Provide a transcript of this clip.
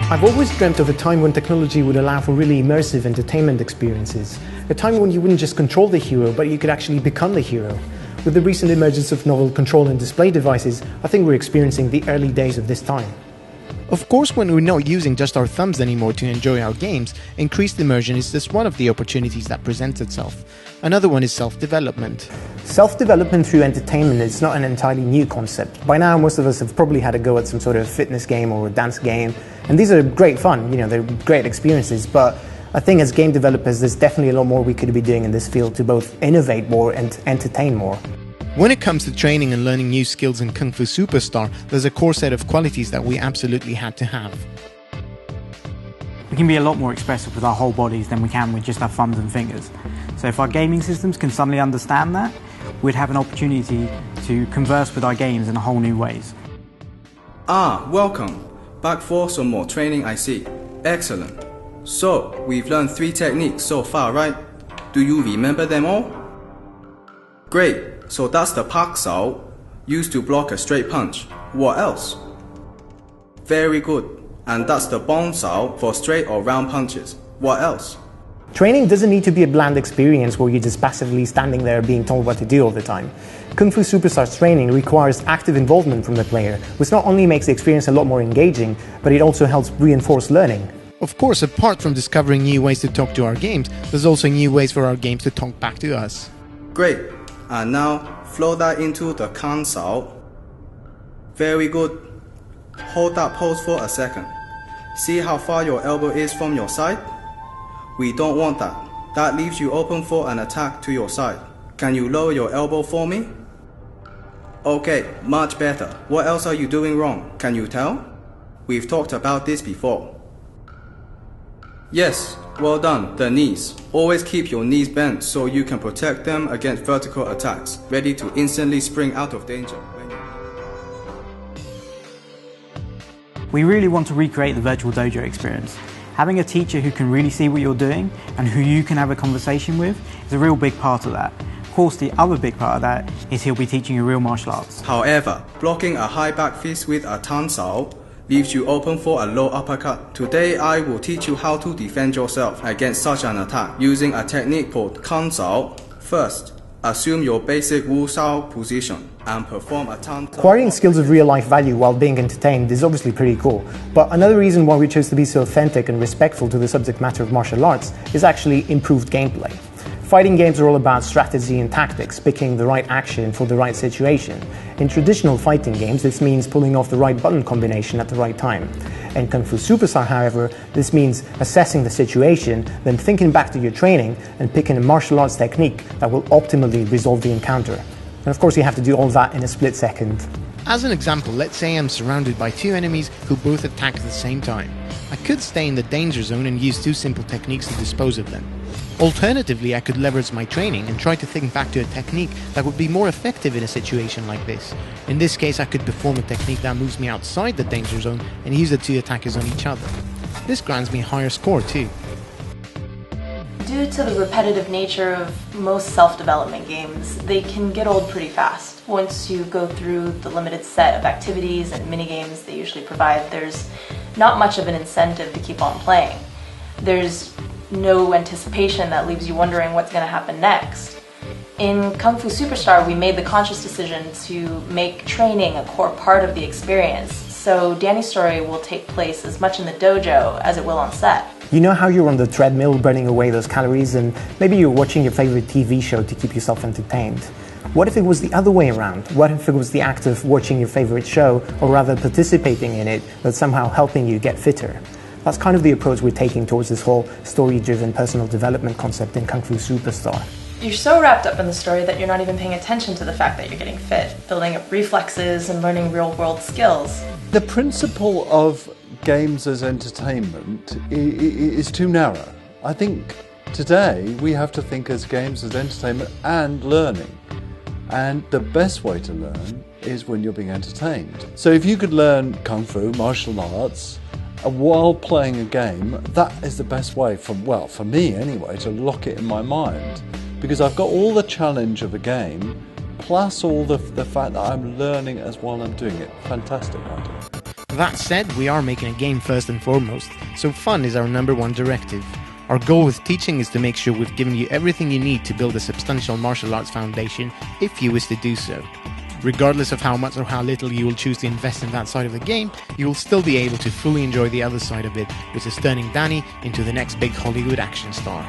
I've always dreamt of a time when technology would allow for really immersive entertainment experiences. A time when you wouldn't just control the hero, but you could actually become the hero. With the recent emergence of novel control and display devices, I think we're experiencing the early days of this time. Of course, when we're not using just our thumbs anymore to enjoy our games, increased immersion is just one of the opportunities that presents itself. Another one is self-development. Self-development through entertainment is not an entirely new concept. By now, most of us have probably had a go at some sort of fitness game or a dance game, and these are great fun, they're great experiences, but I think as game developers, there's definitely a lot more we could be doing in this field to both innovate more and entertain more. When it comes to training and learning new skills in Kung Fu Superstar, there's a core set of qualities that we absolutely had to have. We can be a lot more expressive with our whole bodies than we can with just our thumbs and fingers. So if our gaming systems can suddenly understand that, we'd have an opportunity to converse with our games in whole new ways. Welcome. Back for some more training, I see. Excellent. So, we've learned 3 techniques so far, right? Do you remember them all? Great. So that's the Pak Sao, used to block a straight punch. What else? Very good. And that's the Bong Sao for straight or round punches. What else? Training doesn't need to be a bland experience where you're just passively standing there being told what to do all the time. Kung Fu Superstar's training requires active involvement from the player, which not only makes the experience a lot more engaging, but it also helps reinforce learning. Of course, apart from discovering new ways to talk to our games, there's also new ways for our games to talk back to us. Great. And now, flow that into the Kan Sao. Very good. Hold that pose for a second. See how far your elbow is from your side? We don't want that. That leaves you open for an attack to your side. Can you lower your elbow for me? Okay, much better. What else are you doing wrong? Can you tell? We've talked about this before. Yes, well done, the knees. Always keep your knees bent so you can protect them against vertical attacks, ready to instantly spring out of danger. We really want to recreate the virtual dojo experience. Having a teacher who can really see what you're doing and who you can have a conversation with is a real big part of that. Of course, the other big part of that is he'll be teaching you real martial arts. However, blocking a high back fist with a Tan Sao leaves you open for a low uppercut. Today I will teach you how to defend yourself against such an attack using a technique called Kan Sao. First, assume your basic Wu Sao position and perform a Tan Sao. Acquiring skills of real life value while being entertained is obviously pretty cool, but another reason why we chose to be so authentic and respectful to the subject matter of martial arts is actually improved gameplay. Fighting games are all about strategy and tactics, picking the right action for the right situation. In traditional fighting games, this means pulling off the right button combination at the right time. In Kung Fu Superstar, however, this means assessing the situation, then thinking back to your training and picking a martial arts technique that will optimally resolve the encounter. And of course, you have to do all that in a split second. As an example, let's say I'm surrounded by 2 enemies who both attack at the same time. I could stay in the danger zone and use 2 simple techniques to dispose of them. Alternatively, I could leverage my training and try to think back to a technique that would be more effective in a situation like this. In this case, I could perform a technique that moves me outside the danger zone and use the 2 attackers on each other. This grants me a higher score too. Due to the repetitive nature of most self-development games, they can get old pretty fast. Once you go through the limited set of activities and minigames they usually provide, there's not much of an incentive to keep on playing. There's no anticipation that leaves you wondering what's going to happen next. In Kung Fu Superstar, we made the conscious decision to make training a core part of the experience, so Danny's story will take place as much in the dojo as it will on set. You know how you're on the treadmill burning away those calories and maybe you're watching your favorite TV show to keep yourself entertained? What if it was the other way around? What if it was the act of watching your favorite show, or rather participating in it, that's somehow helping you get fitter? That's kind of the approach we're taking towards this whole story-driven personal development concept in Kung Fu Superstar. You're so wrapped up in the story that you're not even paying attention to the fact that you're getting fit, building up reflexes and learning real-world skills. The principle of games as entertainment is too narrow. I think today we have to think as games as entertainment and learning. And the best way to learn is when you're being entertained. So if you could learn Kung Fu, martial arts, while playing a game, that is the best way, for me anyway, to lock it in my mind. Because I've got all the challenge of a game, plus all the fact that I'm learning as while I'm doing it. Fantastic idea. That said, we are making a game first and foremost, so fun is our #1 directive. Our goal with teaching is to make sure we've given you everything you need to build a substantial martial arts foundation if you wish to do so. Regardless of how much or how little you will choose to invest in that side of the game, you will still be able to fully enjoy the other side of it, which is turning Danny into the next big Hollywood action star.